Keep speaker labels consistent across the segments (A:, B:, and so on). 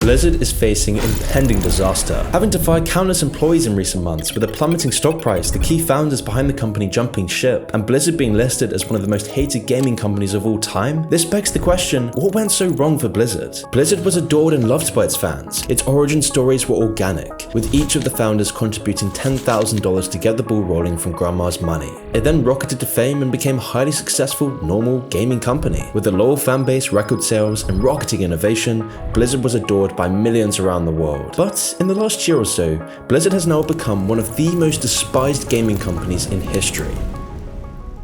A: Blizzard is facing impending disaster, having to fire countless employees in recent months with a plummeting stock price, the key founders behind the company jumping ship, and Blizzard being listed as one of the most hated gaming companies of all time. This begs the question, what went so wrong for Blizzard? Blizzard was adored and loved by its fans. Its origin stories were organic, with each of the founders contributing $10,000 to get the ball rolling from grandma's money. It then rocketed to fame and became a highly successful, normal gaming company. With a loyal fan base, record sales, and rocketing innovation, Blizzard was adored by millions around the world. But in the last year or so, Blizzard has now become one of the most despised gaming companies in history.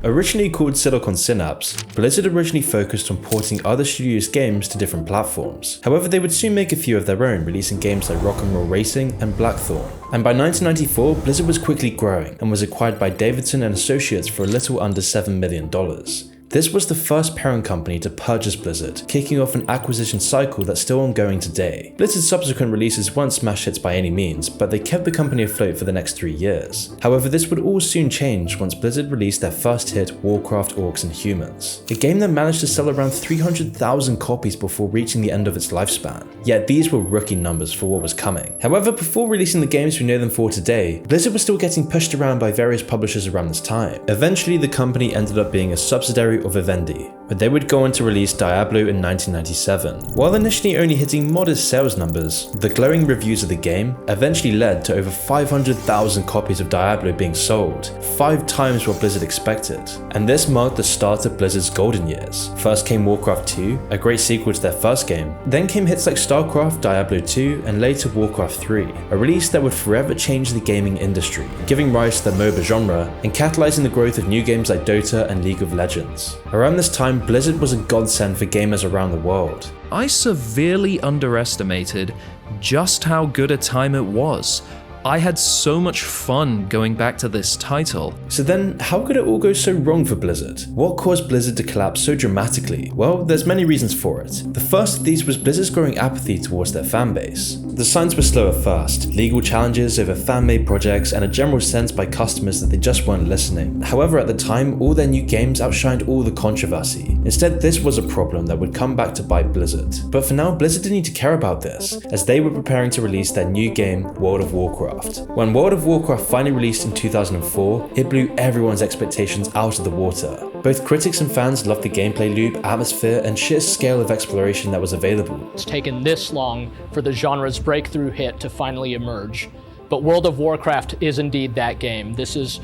A: Originally called Silicon Synapse, Blizzard originally focused on porting other studios' games to different platforms. However, they would soon make a few of their own, releasing games like Rock'n'Roll Racing and Blackthorn. And by 1994, Blizzard was quickly growing and was acquired by Davidson and Associates for a little under $7 million. This was the first parent company to purchase Blizzard, kicking off an acquisition cycle that's still ongoing today. Blizzard's subsequent releases weren't smash hits by any means, but they kept the company afloat for the next 3 years. However, this would all soon change once Blizzard released their first hit, Warcraft Orcs and Humans, a game that managed to sell around 300,000 copies before reaching the end of its lifespan. Yet these were rookie numbers for what was coming. However, before releasing the games we know them for today, Blizzard was still getting pushed around by various publishers around this time. Eventually, the company ended up being a subsidiary of Vivendi, but they would go on to release Diablo in 1997. While initially only hitting modest sales numbers, the glowing reviews of the game eventually led to over 500,000 copies of Diablo being sold, 5 times what Blizzard expected. And this marked the start of Blizzard's golden years. First came Warcraft 2, a great sequel to their first game, then came hits like StarCraft, Diablo 2, and later Warcraft 3, a release that would forever change the gaming industry, giving rise to the MOBA genre and catalyzing the growth of new games like Dota and League of Legends. Around this time, Blizzard was a godsend for gamers around the world.
B: I severely underestimated just how good a time it was. I had so much fun going back to this title.
A: So then, how could it all go so wrong for Blizzard? What caused Blizzard to collapse so dramatically? Well, there's many reasons for it. The first of these was Blizzard's growing apathy towards their fanbase. The signs were slow at first, legal challenges over fan-made projects, and a general sense by customers that they just weren't listening. However, at the time, all their new games outshined all the controversy. Instead, this was a problem that would come back to bite Blizzard. But for now, Blizzard didn't need to care about this, as they were preparing to release their new game, World of Warcraft. When World of Warcraft finally released in 2004, it blew everyone's expectations out of the water. Both critics and fans loved the gameplay loop, atmosphere, and sheer scale of exploration that was available.
C: It's taken this long for the genre's breakthrough hit to finally emerge, but World of Warcraft is indeed that game. This is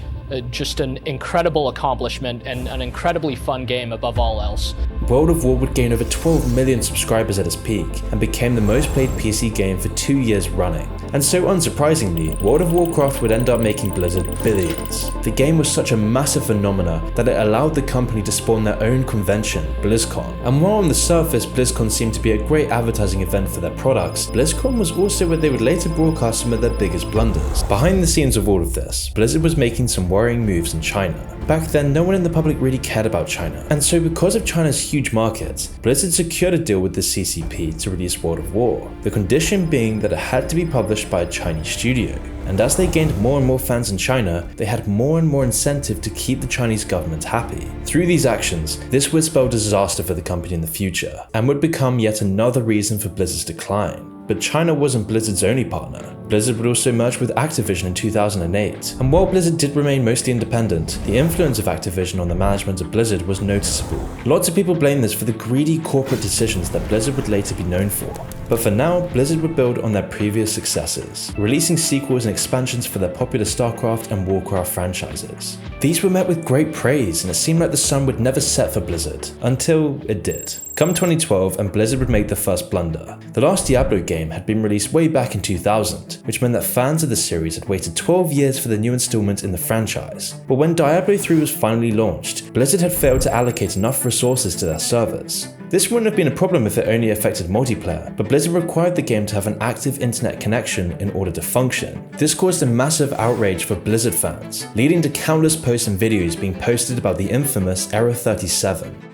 C: just an incredible accomplishment and an incredibly fun game above all else.
A: World of War would gain over 12 million subscribers at its peak and became the most played PC game for 2 years running. And so unsurprisingly, World of Warcraft would end up making Blizzard billions. The game was such a massive phenomena that it allowed the company to spawn their own convention, BlizzCon. And while on the surface BlizzCon seemed to be a great advertising event for their products, BlizzCon was also where they would later broadcast some of their biggest blunders. Behind the scenes of all of this, Blizzard was making some worrying moves in China. Back then, no one in the public really cared about China, and so because of China's huge market, Blizzard secured a deal with the CCP to release World of War, the condition being that it had to be published by a Chinese studio. And as they gained more and more fans in China, they had more and more incentive to keep the Chinese government happy. Through these actions, this would spell disaster for the company in the future, and would become yet another reason for Blizzard's decline. But China wasn't Blizzard's only partner. Blizzard would also merge with Activision in 2008, and while Blizzard did remain mostly independent, the influence of Activision on the management of Blizzard was noticeable. Lots of people blame this for the greedy corporate decisions that Blizzard would later be known for. But for now, Blizzard would build on their previous successes, releasing sequels and expansions for their popular StarCraft and Warcraft franchises. These were met with great praise, and it seemed like the sun would never set for Blizzard, until it did. Come 2012, and Blizzard would make the first blunder. The last Diablo game had been released way back in 2000, which meant that fans of the series had waited 12 years for the new installment in the franchise. But when Diablo 3 was finally launched, Blizzard had failed to allocate enough resources to their servers. This wouldn't have been a problem if it only affected multiplayer, but Blizzard required the game to have an active internet connection in order to function. This caused a massive outrage for Blizzard fans, leading to countless posts and videos being posted about the infamous Error 37.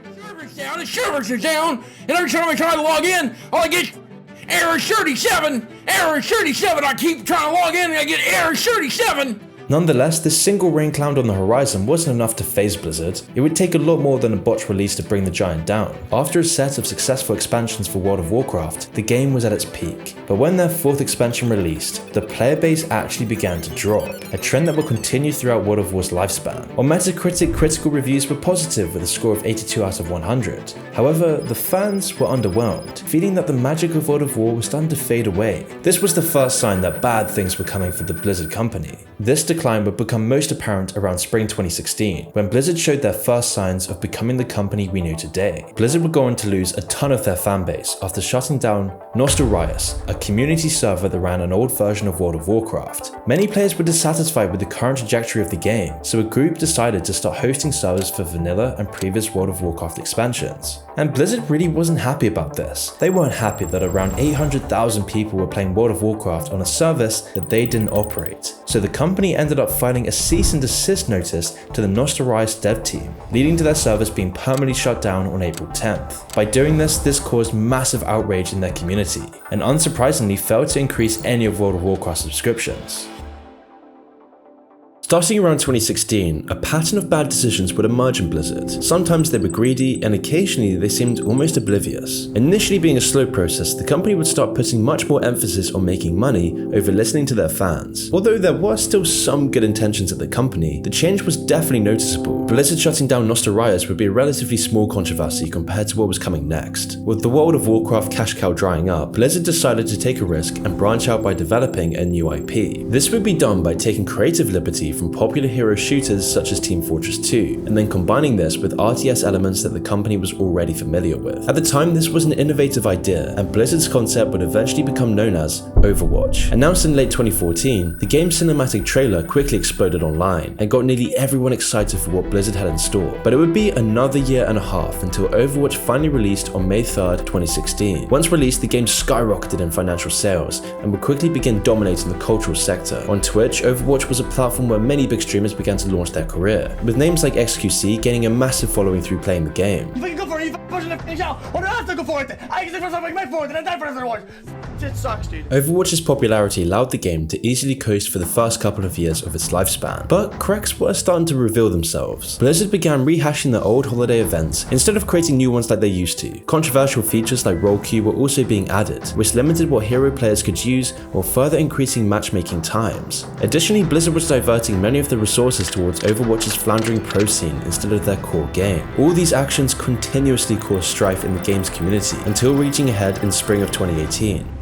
D: The servers are down, and every time I try to log in, all I get error 37, error 37. I keep trying to log in, and I get error 37.
A: Nonetheless, this single rain cloud on the horizon wasn't enough to phase Blizzard. It would take a lot more than a botch release to bring the giant down. After a set of successful expansions for World of Warcraft, the game was at its peak. But when their 4th expansion released, the player base actually began to drop, a trend that will continue throughout World of War's lifespan. On Metacritic, critical reviews were positive with a score of 82 out of 100. However, the fans were underwhelmed, feeling that the magic of World of War was starting to fade away. This was the first sign that bad things were coming for the Blizzard company. This decline would become most apparent around spring 2016, when Blizzard showed their first signs of becoming the company we know today. Blizzard would go on to lose a ton of their fanbase after shutting down Nostorius, a community server that ran an old version of World of Warcraft. Many players were dissatisfied with the current trajectory of the game, so a group decided to start hosting servers for vanilla and previous World of Warcraft expansions. And Blizzard really wasn't happy about this. They weren't happy that around 800,000 people were playing World of Warcraft on a service that they didn't operate. So the company ended up filing a cease and desist notice to the Nostorius dev team, leading to their servers being permanently shut down on April 10th. By doing this caused massive outrage in their community, and unsurprisingly failed to increase any of World of Warcraft subscriptions. Starting around 2016, a pattern of bad decisions would emerge in Blizzard. Sometimes they were greedy, and occasionally they seemed almost oblivious. Initially being a slow process, the company would start putting much more emphasis on making money over listening to their fans. Although there were still some good intentions at the company, the change was definitely noticeable. Blizzard shutting down Nostorius would be a relatively small controversy compared to what was coming next. With the World of Warcraft cash cow drying up, Blizzard decided to take a risk and branch out by developing a new IP. This would be done by taking creative liberty from popular hero shooters such as Team Fortress 2, and then combining this with RTS elements that the company was already familiar with. At the time, this was an innovative idea, and Blizzard's concept would eventually become known as Overwatch. Announced in late 2014, the game's cinematic trailer quickly exploded online, and got nearly everyone excited for what Blizzard had in store. But it would be another year and a half until Overwatch finally released on May 3rd, 2016. Once released, the game skyrocketed in financial sales, and would quickly begin dominating the cultural sector. On Twitch, Overwatch was a platform where many big streamers began to launch their career, with names like XQC gaining a massive following through playing the game.
D: You go for it, you pushing the finish out. I don't have to go for it. I can say for something, make for it, and I die for another one. It sucks, dude.
A: Overwatch's popularity allowed the game to easily coast for the first couple of years of its lifespan, but cracks were starting to reveal themselves. Blizzard began rehashing their old holiday events instead of creating new ones like they used to. Controversial features like role queue were also being added, which limited what hero players could use while further increasing matchmaking times. Additionally, Blizzard was diverting many of the resources towards Overwatch's floundering pro scene instead of their core game. All these actions continuously caused strife in the game's community until reaching a head in spring of 2018.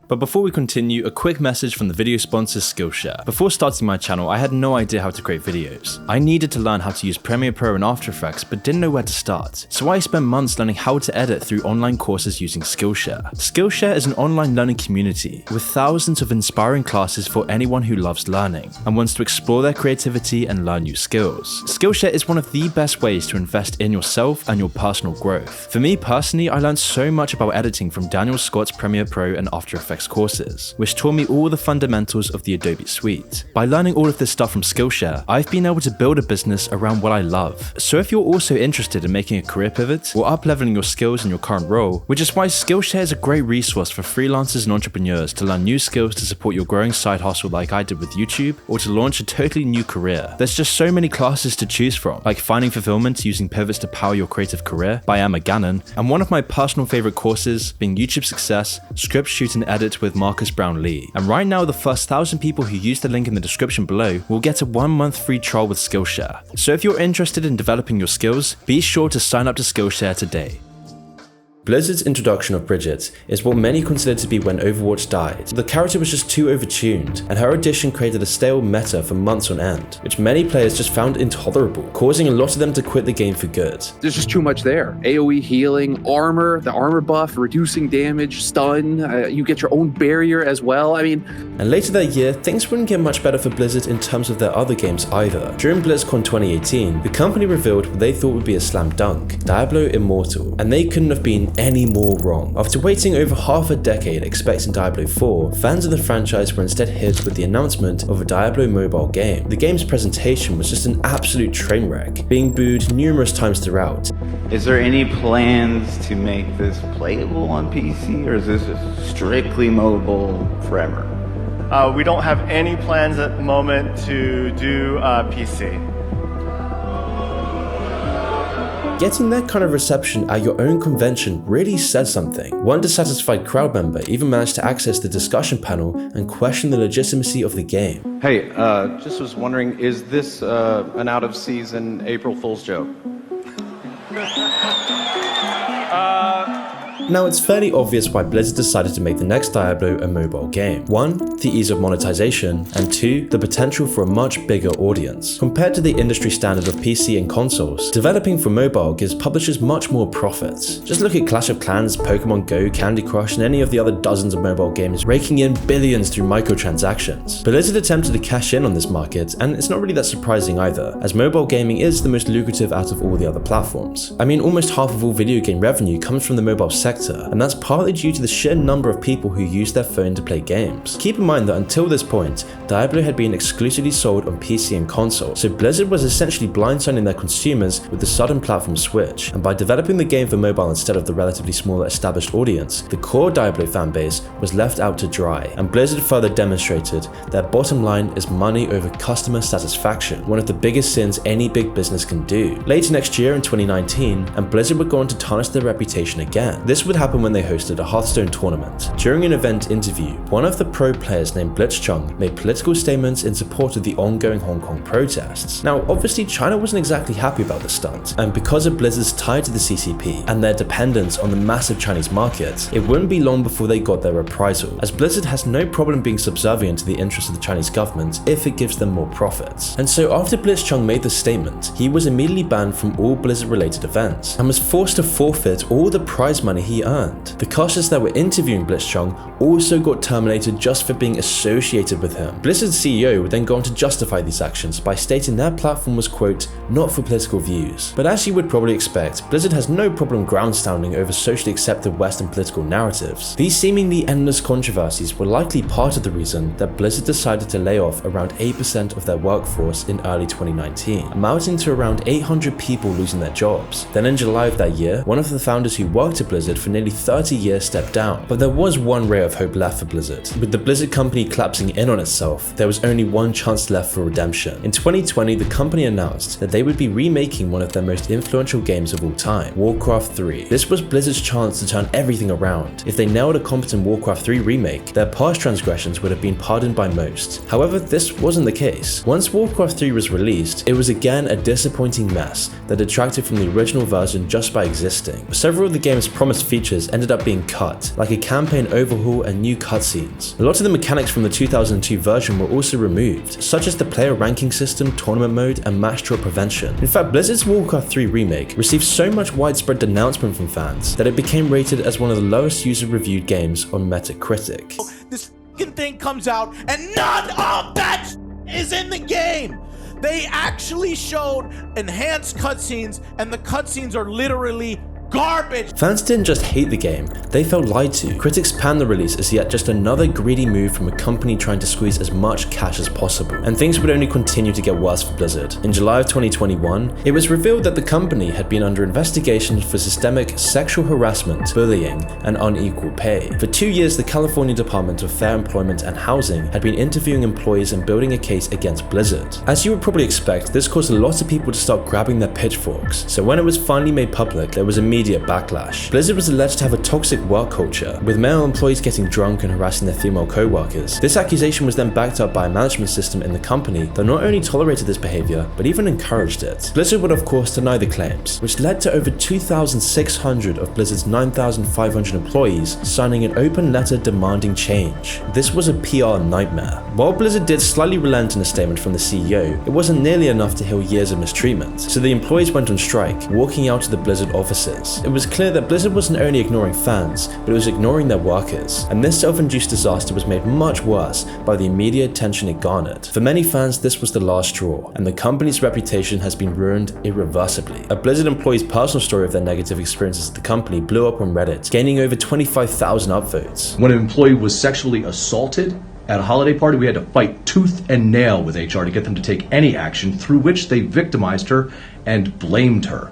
A: But before we continue, a quick message from the video sponsor Skillshare. Before starting my channel, I had no idea how to create videos. I needed to learn how to use Premiere Pro and After Effects, but didn't know where to start. So I spent months learning how to edit through online courses using Skillshare. Skillshare is an online learning community with thousands of inspiring classes for anyone who loves learning and wants to explore their creativity and learn new skills. Skillshare is one of the best ways to invest in yourself and your personal growth. For me personally, I learned so much about editing from Daniel Scott's Premiere Pro and After Effects courses, which taught me all the fundamentals of the Adobe suite. By learning all of this stuff from Skillshare, I've been able to build a business around what I love. So if you're also interested in making a career pivot or up-leveling your skills in your current role, which is why Skillshare is a great resource for freelancers and entrepreneurs to learn new skills to support your growing side hustle like I did with YouTube, or to launch a totally new career. There's just so many classes to choose from, like Finding Fulfillment using pivots to power your creative career by Emma Gannon, and one of my personal favorite courses being YouTube Success, Script, Shoot and Edit with Marcus Brown Lee. And right now, the first 1,000 people who use the link in the description below will get a 1-month free trial with Skillshare. So if you're interested in developing your skills, be sure to sign up to Skillshare today. Blizzard's introduction of Bridget is what many consider to be when Overwatch died. The character was just too overtuned, and her addition created a stale meta for months on end, which many players just found intolerable, causing a lot of them to quit the game for good.
E: There's just too much there. AoE healing, armor, the armor buff, reducing damage, stun, you get your own barrier as well.
A: And later that year, things wouldn't get much better for Blizzard in terms of their other games either. During BlizzCon 2018, the company revealed what they thought would be a slam dunk, Diablo Immortal, and they couldn't have been any more wrong. After waiting over half a decade expecting Diablo 4, fans of the franchise were instead hit with the announcement of a Diablo mobile game. The game's presentation was just an absolute train wreck, being booed numerous times throughout.
F: Is there any plans to make this playable on PC, or is this just strictly mobile forever?
G: We don't have any plans at the moment to do PC.
A: Getting that kind of reception at your own convention really says something. One dissatisfied crowd member even managed to access the discussion panel and question the legitimacy of the game.
H: Hey, just was wondering, is this an out-of-season April Fool's joke?
A: Now, it's fairly obvious why Blizzard decided to make the next Diablo a mobile game. 1, the ease of monetization, and 2, the potential for a much bigger audience. Compared to the industry standard of PC and consoles, developing for mobile gives publishers much more profits. Just look at Clash of Clans, Pokemon Go, Candy Crush, and any of the other dozens of mobile games raking in billions through microtransactions. Blizzard attempted to cash in on this market, and it's not really that surprising either, as mobile gaming is the most lucrative out of all the other platforms. I mean, almost half of all video game revenue comes from the mobile sector, and that's partly due to the sheer number of people who use their phone to play games. Keep in mind that until this point, Diablo had been exclusively sold on PC and console, so Blizzard was essentially blindsiding their consumers with the sudden platform switch, and by developing the game for mobile instead of the relatively smaller established audience, the core Diablo fanbase was left out to dry, and Blizzard further demonstrated their bottom line is money over customer satisfaction, one of the biggest sins any big business can do. Later next year in 2019, and Blizzard would go on to tarnish their reputation again. This would happen when they hosted a Hearthstone tournament. During an event interview, one of the pro players named Blitzchung made political statements in support of the ongoing Hong Kong protests. Now, obviously China wasn't exactly happy about the stunt, and because of Blizzard's tie to the CCP and their dependence on the massive Chinese market, it wouldn't be long before they got their reprisal, as Blizzard has no problem being subservient to the interests of the Chinese government if it gives them more profits. And so after Blitzchung made the statement, he was immediately banned from all Blizzard related events, and was forced to forfeit all the prize money he earned. The casters that were interviewing Blitzchung also got terminated just for being associated with him. Blizzard's CEO would then go on to justify these actions by stating their platform was, quote, not for political views. But as you would probably expect, Blizzard has no problem ground-standing over socially accepted Western political narratives. These seemingly endless controversies were likely part of the reason that Blizzard decided to lay off around 8% of their workforce in early 2019, amounting to around 800 people losing their jobs. Then in July of that year, one of the founders who worked at Blizzard for nearly 30 years stepped down. But there was one ray of hope left for Blizzard. With the Blizzard company collapsing in on itself, there was only one chance left for redemption. In 2020, the company announced that they would be remaking one of their most influential games of all time, Warcraft 3. This was Blizzard's chance to turn everything around. If they nailed a competent Warcraft 3 remake, their past transgressions would have been pardoned by most. However, this wasn't the case. Once Warcraft 3 was released, it was again a disappointing mess that detracted from the original version just by existing. Several of the game's promised features ended up being cut, like a campaign overhaul and new cutscenes. A lot of the mechanics from the 2002 version were also removed, such as the player ranking system, tournament mode, and match draw prevention. In fact, Blizzard's Warcraft 3 remake received so much widespread denouncement from fans that it became rated as one of the lowest user-reviewed games on Metacritic.
I: This f***ing thing comes out and none of that is in the game! They actually showed enhanced cutscenes, and the cutscenes are literally garbage.
A: Fans didn't just hate the game, they felt lied to. Critics panned the release as yet just another greedy move from a company trying to squeeze as much cash as possible, and things would only continue to get worse for Blizzard. In July of 2021, it was revealed that the company had been under investigation for systemic sexual harassment, bullying, and unequal pay. For 2 years, the California Department of Fair Employment and Housing had been interviewing employees and building a case against Blizzard. As you would probably expect, this caused a lot of people to start grabbing their pitchforks, so when it was finally made public, there was immediate backlash. Blizzard was alleged to have a toxic work culture, with male employees getting drunk and harassing their female co-workers. This accusation was then backed up by a management system in the company that not only tolerated this behavior, but even encouraged it. Blizzard would of course deny the claims, which led to over 2,600 of Blizzard's 9,500 employees signing an open letter demanding change. This was a PR nightmare. While Blizzard did slightly relent in a statement from the CEO, it wasn't nearly enough to heal years of mistreatment, so the employees went on strike, walking out of the Blizzard offices. It was clear that Blizzard wasn't only ignoring fans, but it was ignoring their workers, and this self-induced disaster was made much worse by the immediate attention it garnered. For many fans, this was the last straw, and the company's reputation has been ruined irreversibly. A Blizzard employee's personal story of their negative experiences at the company blew up on Reddit, gaining over 25,000 upvotes.
J: When an employee was sexually assaulted at a holiday party, we had to fight tooth and nail with HR to get them to take any action, through which they victimized her and blamed her.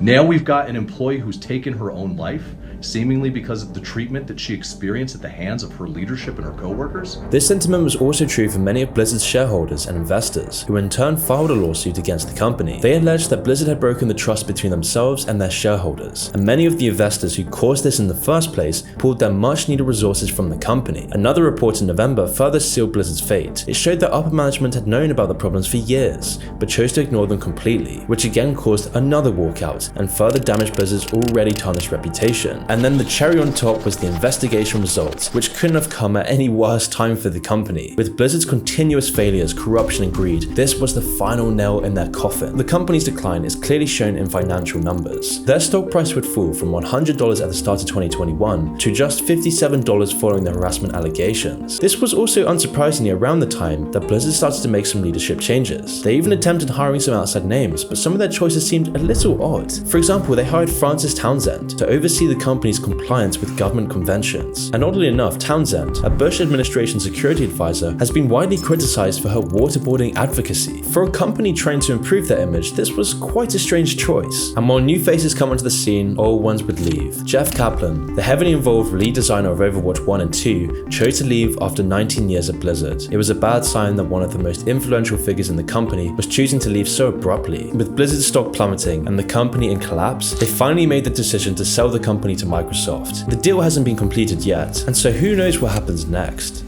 J: Now we've got an employee who's taken her own life, seemingly because of the treatment that she experienced at the hands of her leadership and her co-workers?
A: This sentiment was also true for many of Blizzard's shareholders and investors, who in turn filed a lawsuit against the company. They alleged that Blizzard had broken the trust between themselves and their shareholders, and many of the investors who caused this in the first place pulled their much needed resources from the company. Another report in November further sealed Blizzard's fate. It showed that upper management had known about the problems for years, but chose to ignore them completely, which again caused another walkout and further damaged Blizzard's already tarnished reputation. And then the cherry on top was the investigation results, which couldn't have come at any worse time for the company. With Blizzard's continuous failures, corruption and greed, this was the final nail in their coffin. The company's decline is clearly shown in financial numbers. Their stock price would fall from $100 at the start of 2021 to just $57 following the harassment allegations. This was also unsurprisingly around the time that Blizzard started to make some leadership changes. They even attempted hiring some outside names, but some of their choices seemed a little odd. For example, they hired Francis Townsend to oversee the company's compliance with government conventions. And oddly enough, Townsend, a Bush administration security advisor, has been widely criticized for her waterboarding advocacy. For a company trying to improve their image, this was quite a strange choice. And while new faces come onto the scene, old ones would leave. Jeff Kaplan, the heavily involved lead designer of Overwatch 1 and 2, chose to leave after 19 years at Blizzard. It was a bad sign that one of the most influential figures in the company was choosing to leave so abruptly. With Blizzard's stock plummeting and the company in collapse, they finally made the decision to sell the company to Microsoft. The deal hasn't been completed yet, and so who knows what happens next.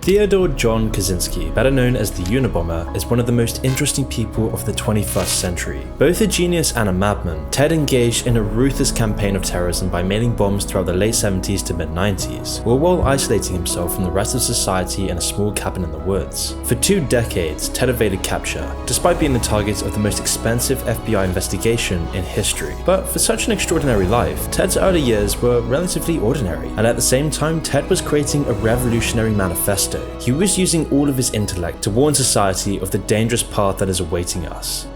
A: Theodore John Kaczynski, better known as the Unabomber, is one of the most interesting people of the 21st century. Both a genius and a madman, Ted engaged in a ruthless campaign of terrorism by mailing bombs throughout the late 70s to mid-90s, all while isolating himself from the rest of society in a small cabin in the woods. For 2 decades, Ted evaded capture, despite being the target of the most expensive FBI investigation in history. But for such an extraordinary life, Ted's early years were relatively ordinary, and at the same time, Ted was creating a revolutionary manifesto. He was using all of his intellect to warn society of the dangerous path that is awaiting us.